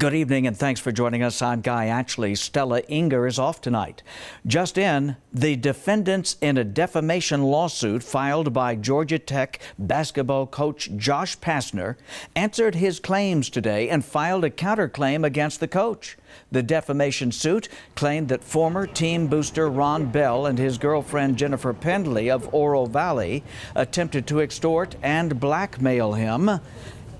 Good evening and thanks for joining us. I'm Guy Atchley. Stella Inger is off tonight. Just in, the defendants in a defamation lawsuit filed by Georgia Tech basketball coach Josh Pastner answered his claims today and filed a counterclaim against the coach. The defamation suit claimed that former team booster Ron Bell and his girlfriend Jennifer Pendley of Oro Valley attempted to extort and blackmail him.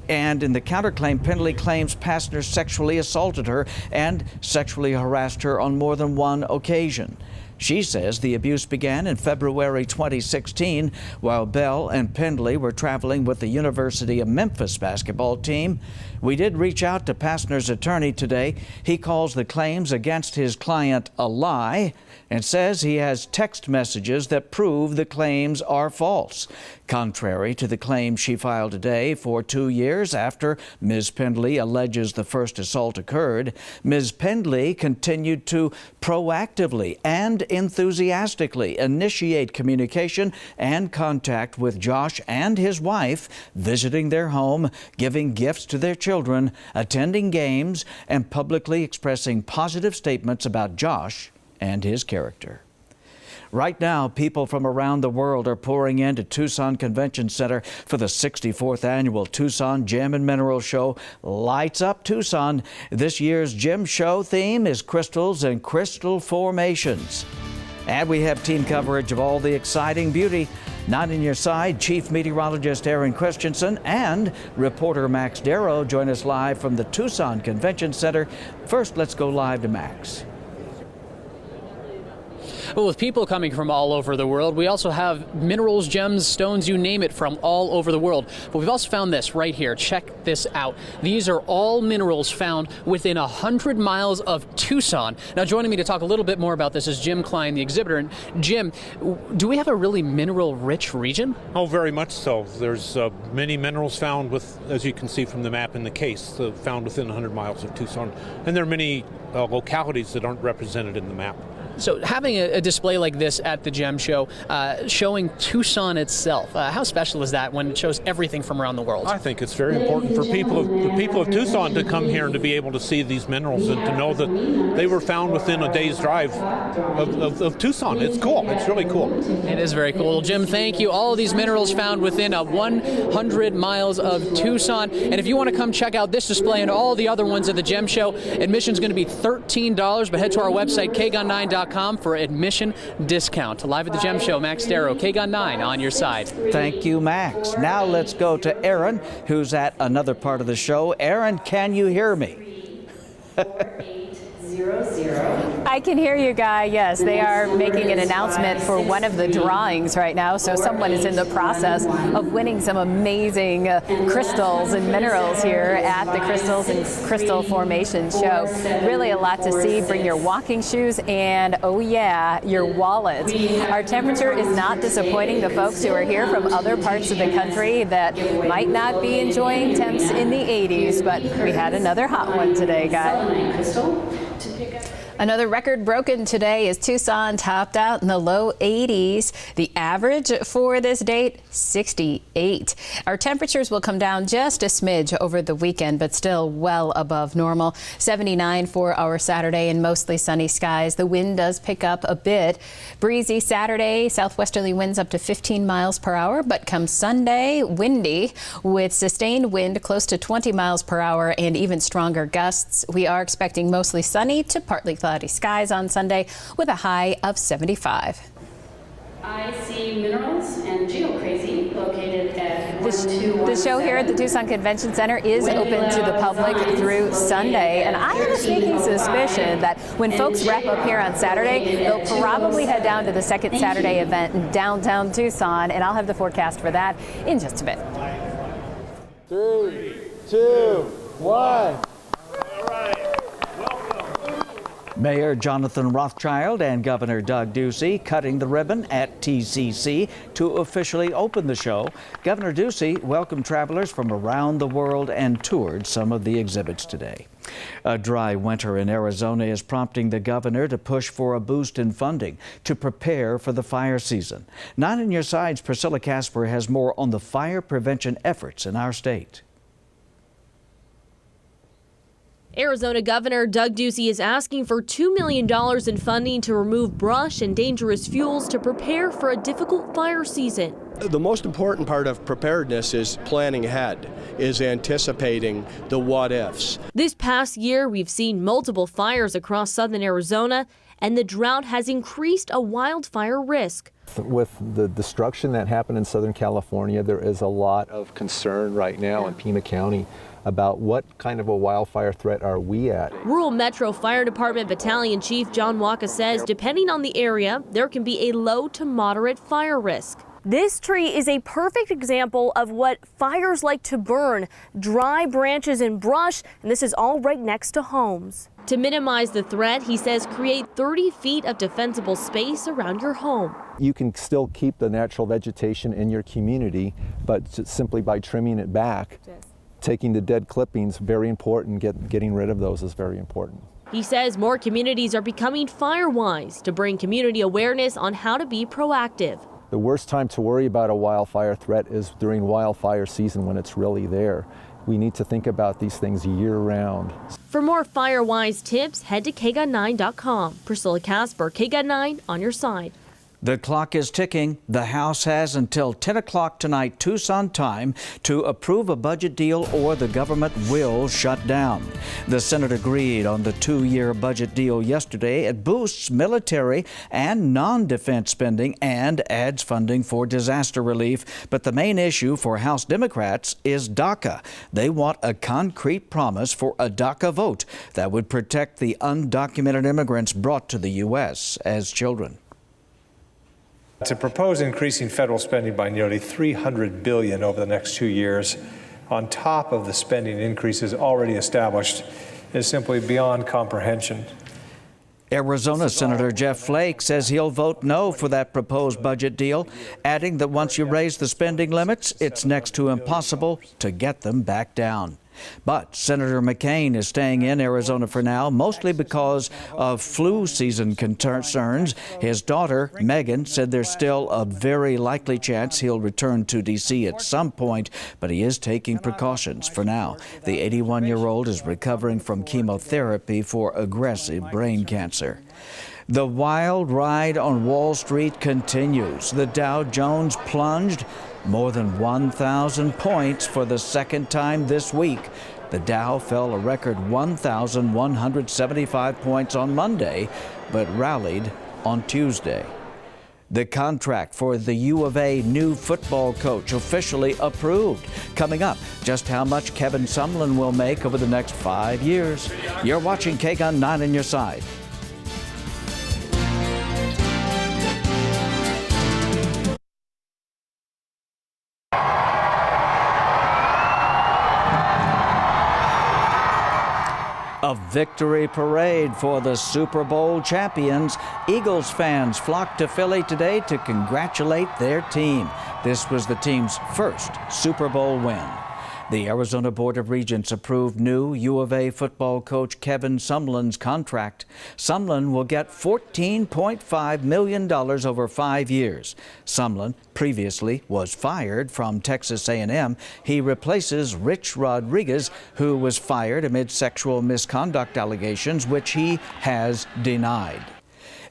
And in the counterclaim, Pendley claims Pastner sexually assaulted her and sexually harassed her on more than one occasion. She says the abuse began in February 2016 while Bell and Pendley were traveling with the University of Memphis basketball team. We did reach out to Pastner's attorney today. He calls the claims against his client a lie and says he has text messages that prove the claims are false. Contrary to the claim she filed today, for 2 years after Ms. Pendley alleges the first assault occurred, Ms. Pendley continued to proactively and enthusiastically initiate communication and contact with Josh and his wife, visiting their home, giving gifts to their children, attending games, and publicly expressing positive statements about Josh and his character. Right now, people from around the world are pouring into Tucson Convention Center for the 64th annual Tucson Gem and Mineral Show. Lights Up Tucson. This year's gem show theme is crystals and crystal formations. And we have team coverage of all the exciting beauty. Not in your side, Chief Meteorologist Aaron Christensen and reporter Max Darrow join us live from the Tucson Convention Center. First, let's go live to Max. Well, with people coming from all over the world, we also have minerals, gems, stones, you name it, from all over the world. But we've also found this right here. Check this out. These are all minerals found within 100 miles of Tucson. Now, joining me to talk a little bit more about this is Jim Klein, the exhibitor. And Jim, do we have a really mineral-rich region? Oh, very much so. There's many minerals found with, as you can see from the map in the case, found within 100 miles of Tucson. And there are many localities that aren't represented in the map. So having a display like this at the Gem Show, showing Tucson itself, how special is that when it shows everything from around the world? I think it's very important for the people of Tucson to come here and to be able to see these minerals and to know that they were found within a day's drive of Tucson. It's cool. It's really cool. It is very cool. Jim, thank you. All of these minerals found within 100 miles of Tucson. And if you want to come check out this display and all the other ones at the Gem Show, admission is going to be $13, but head to our website, KGUN9.com, for admission discount. Live at the Gem Show, Max Darrow, KGUN9 on your side. Thank you, Max. Now let's go to Aaron, who's at another part of the show. Aaron, can you hear me? 4800. I can hear you, Guy. Yes, they are making an announcement for one of the drawings right now. So someone is in the process of winning some amazing crystals and minerals here at the Crystals and Crystal Formation Show. Really a lot to see. Bring your walking shoes and, oh yeah, your wallet. Our temperature is not disappointing the folks who are here from other parts of the country that might not be enjoying temps in the 80s, but we had another hot one today, Guy. Another record broken today as Tucson topped out in the low 80s. The average for this date, 68. Our temperatures will come down just a smidge over the weekend, but still well above normal. 79 for our Saturday and mostly sunny skies. The wind does pick up a bit. Breezy Saturday, southwesterly winds up to 15 miles per hour, but come Sunday, windy with sustained wind close to 20 miles per hour and even stronger gusts. We are expecting mostly sunny to partly cloudy skies on Sunday with a high of 75. I see minerals and geocrazy located at the show here at the Tucson Convention Center is open to the public through Sunday, and I have a sneaking suspicion that when folks wrap up here on Saturday, they'll probably head down to the second Saturday event in downtown Tucson, and I'll have the forecast for that in just a bit. 3, 2, 1. Mayor Jonathan Rothschild and Governor Doug Ducey cutting the ribbon at TCC to officially open the show. Governor Ducey welcomed travelers from around the world and toured some of the exhibits today. A dry winter in Arizona is prompting the governor to push for a boost in funding to prepare for the fire season. Not in your side's Priscilla Casper has more on the fire prevention efforts in our state. Arizona Governor Doug Ducey is asking for $2 million in funding to remove brush and dangerous fuels to prepare for a difficult fire season. The most important part of preparedness is planning ahead, is anticipating the what-ifs. This past year, we've seen multiple fires across southern Arizona, and the drought has increased a wildfire risk. With the destruction that happened in Southern California, there is a lot of concern right now in Pima County about what kind of a wildfire threat are we at. Rural Metro Fire Department Battalion Chief John Waka says depending on the area, there can be a low to moderate fire risk. This tree is a perfect example of what fires like to burn, dry branches and brush, and this is all right next to homes. To minimize the threat, he says create 30 feet of defensible space around your home. You can still keep the natural vegetation in your community, but simply by trimming it back, taking the dead clippings, very important, getting rid of those is very important. He says more communities are becoming fire-wise to bring community awareness on how to be proactive. The worst time to worry about a wildfire threat is during wildfire season when it's really there. We need to think about these things year-round. For more fire-wise tips, head to KGUN9.com. Priscilla Casper, KGUN9 on your side. The clock is ticking. The House has until 10 o'clock tonight Tucson time to approve a budget deal or the government will shut down. The Senate agreed on the 2-year budget deal yesterday. It boosts military and non-defense spending and adds funding for disaster relief. But the main issue for House Democrats is DACA. They want a concrete promise for a DACA vote that would protect the undocumented immigrants brought to the U.S. as children. To propose increasing federal spending by nearly $300 billion over the next 2 years, on top of the spending increases already established, is simply beyond comprehension. Arizona Senator Jeff Flake says he'll vote no for that proposed budget deal, adding that once you raise the spending limits, it's next to impossible to get them back down. But Senator McCain is staying in Arizona for now, mostly because of flu season concerns. His daughter, Megan, said there's still a very likely chance he'll return to D.C. at some point, but he is taking precautions for now. The 81-year-old is recovering from chemotherapy for aggressive brain cancer. The wild ride on Wall Street continues. The Dow Jones plunged more than 1,000 points for the second time this week. The Dow fell a record 1,175 points on Monday, but rallied on Tuesday. The contract for the U of A new football coach officially approved. Coming up, just how much Kevin Sumlin will make over the next 5 years. You're watching KGUN9 on your side. A victory parade for the Super Bowl champions. Eagles fans flocked to Philly today to congratulate their team. This was the team's first Super Bowl win. The Arizona Board of Regents approved new U of A football coach Kevin Sumlin's contract. Sumlin will get $14.5 million over 5 years. Sumlin previously was fired from Texas A&M. He replaces Rich Rodriguez, who was fired amid sexual misconduct allegations, which he has denied.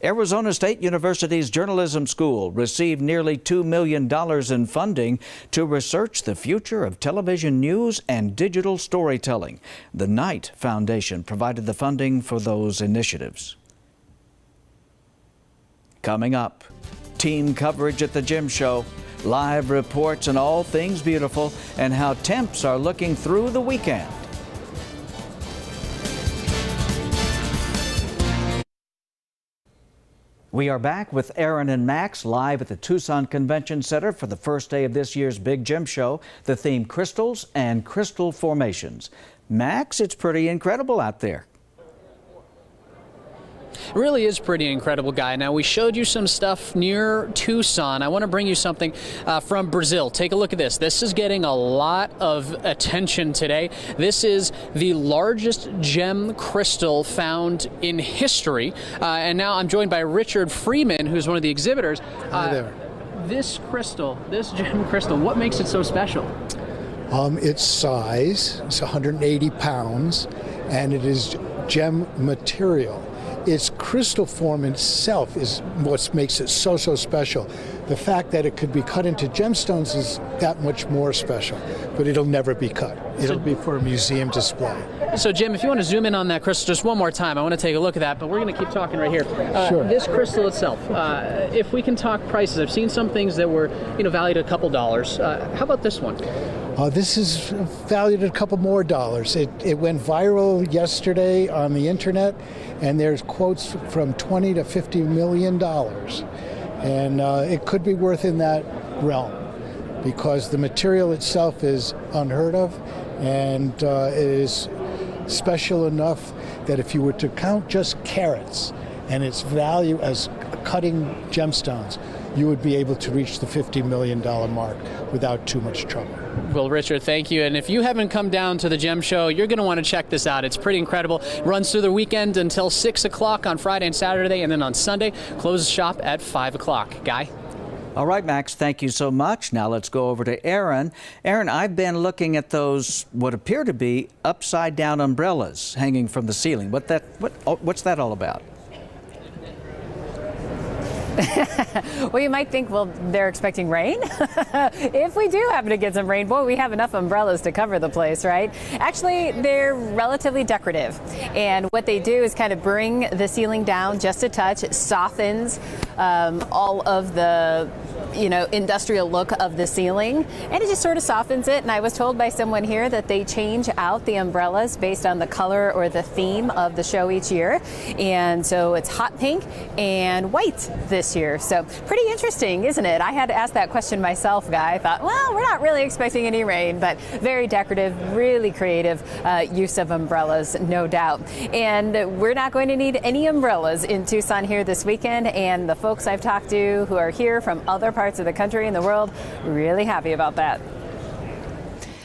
Arizona State University's journalism school received nearly $2 million in funding to research the future of television news and digital storytelling. The Knight Foundation provided the funding for those initiatives. Coming up, team coverage at the Gym Show, live reports on all things beautiful, and how temps are looking through the weekend. We are back with Aaron and Max live at the Tucson Convention Center for the first day of this year's Big Gym Show, the theme crystals and crystal formations. Max, it's pretty incredible out there. It really is pretty incredible, Guy. Now, we showed you some stuff near Tucson. I want to bring you something from Brazil. Take a look at this. This is getting a lot of attention today. This is the largest gem crystal found in history. And now I'm joined by Richard Freeman, who's one of the exhibitors. Hi there. This crystal, this gem crystal, what makes it so special? Its size, it's 180 pounds, and it is gem material. Its crystal form itself is what makes it so special. The fact that it could be cut into gemstones is that much more special, but it'll never be cut. It'll be for a museum display. So, Jim, if you want to zoom in on that crystal just one more time, I want to take a look at that, but we're going to keep talking right here. Sure. This crystal itself, if we can talk prices, I've seen some things that were, valued at a couple dollars. How about this one? This is valued at a couple more dollars. It went viral yesterday on the internet, and there's quotes from $20 to $50 million. And it could be worth in that realm because the material itself is unheard of, and it is special enough that if you were to count just carats and its value as cutting gemstones, you would be able to reach the $50 million mark without too much trouble. Well, Richard, thank you. And if you haven't come down to the Gem Show, you're going to want to check this out. It's pretty incredible. It runs through the weekend until 6 o'clock on Friday and Saturday, and then on Sunday, closes shop at 5 o'clock. Guy? All right, Max, thank you so much. Now let's go over to Aaron. Aaron, I've been looking at those, what appear to be upside-down umbrellas hanging from the ceiling. What's that all about? Well, you might think, well, they're expecting rain. If we do happen to get some rain, boy, we have enough umbrellas to cover the place, right? Actually, they're relatively decorative. And what they do is kind of bring the ceiling down just a touch. It softens all of the industrial look of the ceiling, and it just sort of softens it. And I was told by someone here that they change out the umbrellas based on the color or the theme of the show each year. And so it's hot pink and white this year. So pretty interesting, isn't it? I had to ask that question myself, Guy. I thought, well, we're not really expecting any rain, but very decorative, really creative use of umbrellas, no doubt. And we're not going to need any umbrellas in Tucson here this weekend. And the folks I've talked to who are here from other parts of the country and the world, really happy about that.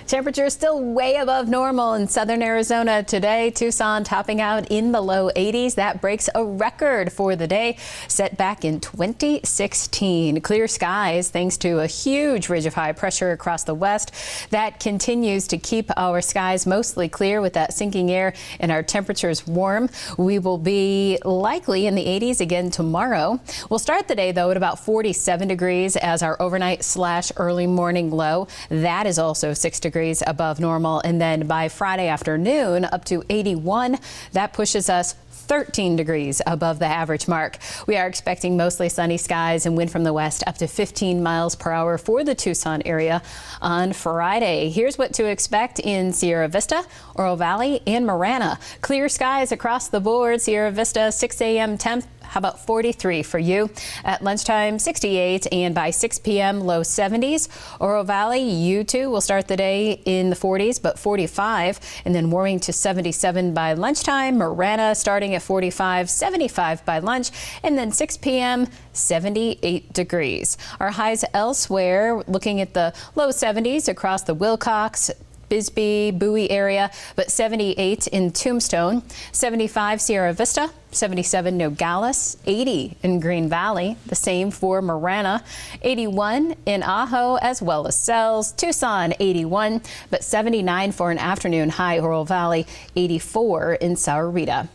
Temperatures still way above normal in southern Arizona today. Tucson topping out in the low 80s. That breaks a record for the day set back in 2016. Clear skies thanks to a huge ridge of high pressure across the west. That continues to keep our skies mostly clear with that sinking air and our temperatures warm. We will be likely in the 80s again tomorrow. We'll start the day, though, at about 47 degrees as our overnight/early morning low. That is also 6 degrees above normal, and then by Friday afternoon up to 81. That pushes us 13 degrees above the average mark. We are expecting mostly sunny skies and wind from the west up to 15 miles per hour for the Tucson area on Friday. Here's what to expect in Sierra Vista, Oro Valley, and Marana. Clear skies across the board. Sierra Vista 6 a.m. temp. How about 43 for you? At lunchtime, 68, and by 6 p.m., low 70s. Oro Valley, you too will start the day in the 40s, but 45, and then warming to 77 by lunchtime. Marana starting at 45, 75 by lunch, and then 6 p.m., 78 degrees. Our highs elsewhere, looking at the low 70s across the Wilcox, Bisbee, Bowie area, but 78 in Tombstone, 75 Sierra Vista, 77 Nogales, 80 in Green Valley, the same for Marana, 81 in Ajo as well as Sells, Tucson 81, but 79 for an afternoon high. Oro Valley, 84 in Sahuarita.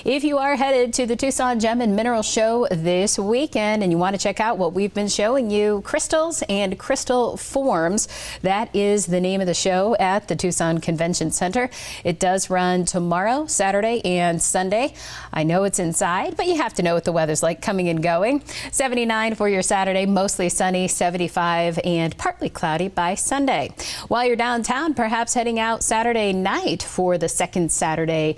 If you are headed to the Tucson Gem and Mineral Show this weekend and you want to check out what we've been showing you, crystals and crystal forms, that is the name of the show at the Tucson Convention Center. It does run tomorrow, Saturday, and Sunday. I know it's inside, but you have to know what the weather's like coming and going. 79 for your Saturday, mostly sunny, 75 and partly cloudy by Sunday. While you're downtown, perhaps heading out Saturday night for the second Saturday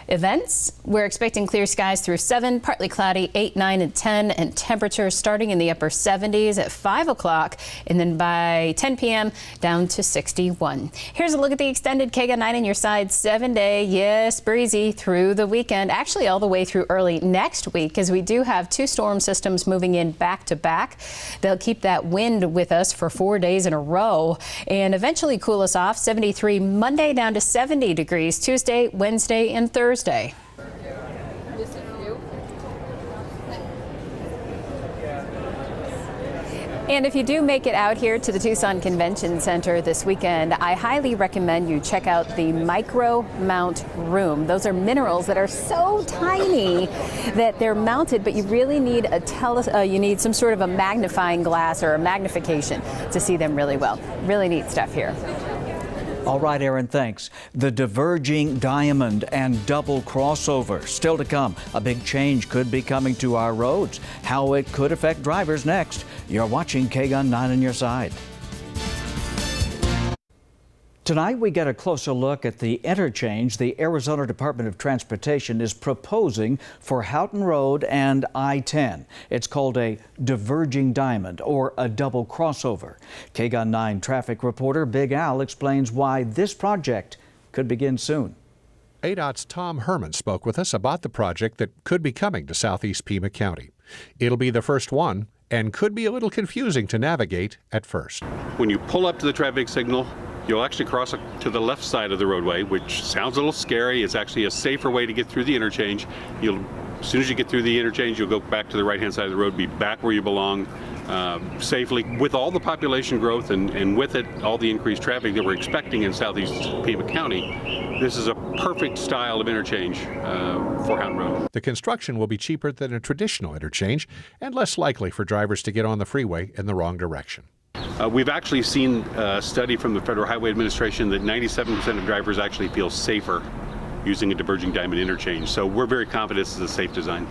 events. We're expecting clear skies through 7, partly cloudy 8, 9, and 10, and temperatures starting in the upper 70s at 5 o'clock, and then by 10 p.m. down to 61. Here's a look at the extended KGUN9 in your side 7-day. Yes, breezy through the weekend, actually all the way through early next week, as we do have 2 storm systems moving in back to back. They'll keep that wind with us for 4 days in a row and eventually cool us off. 73 Monday down to 70 degrees Tuesday, Wednesday, and Thursday. And if you do make it out here to the Tucson Convention Center this weekend, I highly recommend you check out the Micro Mount Room. Those are minerals that are so tiny that they're mounted, but you really need you need some sort of a magnifying glass or a magnification to see them really well. Really neat stuff here. All right, Aaron, thanks. The diverging diamond and double crossover still to come. A big change could be coming to our roads. How it could affect drivers next. You're watching KGUN 9 on your side. Tonight, we get a closer look at the interchange the Arizona Department of Transportation is proposing for Houghton Road and I-10. It's called a diverging diamond or a double crossover. KGUN 9 traffic reporter Big Al explains why this project could begin soon. ADOT's Tom Herman spoke with us about the project that could be coming to southeast Pima County. It'll be the first one and could be a little confusing to navigate at first. When you pull up to the traffic signal, you'll actually cross to the left side of the roadway, which sounds a little scary. It's actually a safer way to get through the interchange. As soon as you get through the interchange, you'll go back to the right-hand side of the road, be back where you belong safely. With all the population growth and with it, all the increased traffic that we're expecting in southeast Pima County, this is a perfect style of interchange for Houghton Road. The construction will be cheaper than a traditional interchange and less likely for drivers to get on the freeway in the wrong direction. We've actually seen a study from the Federal Highway Administration that 97% of drivers actually feel safer using a diverging diamond interchange. So we're very confident this is a safe design.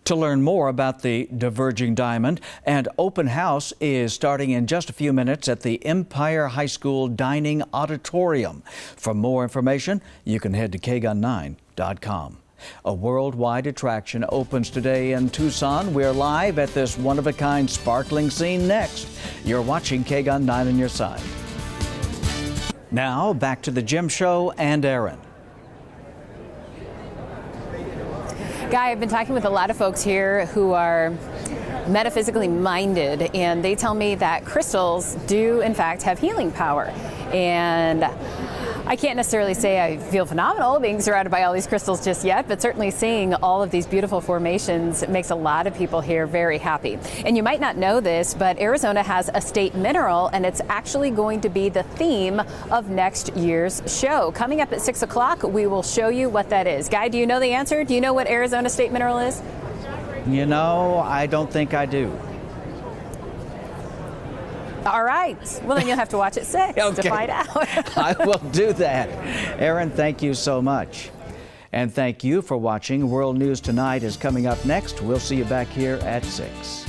To learn more about the diverging diamond, and open house is starting in just a few minutes at the Empire High School Dining Auditorium. For more information, you can head to KGUN9.com. A worldwide attraction opens today in Tucson. We're live at this one-of-a-kind sparkling scene next. You're watching KGUN 9 on your side. Now, back to the Jim Show and Aaron. Guy, I've been talking with a lot of folks here who are metaphysically minded, and they tell me that crystals do, in fact, have healing power. And I can't necessarily say I feel phenomenal being surrounded by all these crystals just yet, but certainly seeing all of these beautiful formations makes a lot of people here very happy. And you might not know this, but Arizona has a state mineral, and it's actually going to be the theme of next year's show. Coming up at 6 o'clock, we will show you what that is. Guy, do you know the answer? Do you know what Arizona state mineral is? You know, I don't think I do. All right. Well, then you'll have to watch at 6 to find out. I will do that. Aaron, thank you so much. And thank you for watching. World News Tonight is coming up next. We'll see you back here at 6.